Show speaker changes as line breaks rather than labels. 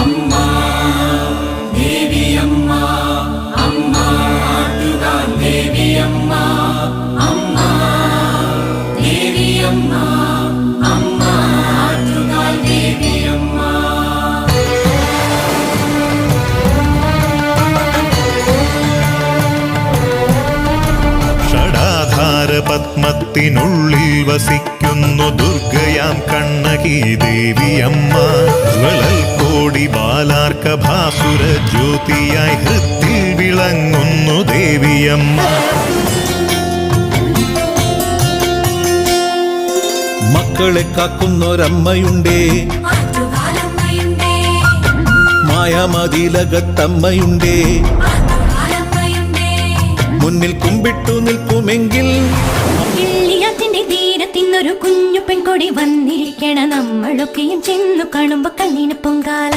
അമ്മ ദേവിയമ്മ അമ്മ ആറ്റുകാൽ ദേവിയമ്മ അമ്മ ദേവിയമ്മ അമ്മ ആറ്റുകാൽ ദേവിയമ്മ.
ഷടാധാര പത്മത്തിനുള്ളിൽ വസിക്കുന്നു ദുർഗയാം കണ്ണകി ദേവിയമ്മ. ജ്വലൽ കോടി ബാലാർക്ക ഭാസുര ജ്യോതിയായി ഹൃത്തിൽ വിളങ്ങുന്നു ദേവിയമ്മ.
മക്കളെ കാക്കുന്നൊരമ്മയുണ്ടേ, മായാമതിലകത്തമ്മയുണ്ടേ, മുന്നിൽ കുമ്പിട്ടു നിൽക്കുമെങ്കിൽ
ഇള്ളിയാറ്റിന്റെ തീരത്തിന്നൊരു കുഞ്ഞു പെൺകൊടി വന്നിരിക്കണ നമ്മളൊക്കെയും ചെന്നു കാണുമ്പോ കണ്ണിന് പൊങ്കാല.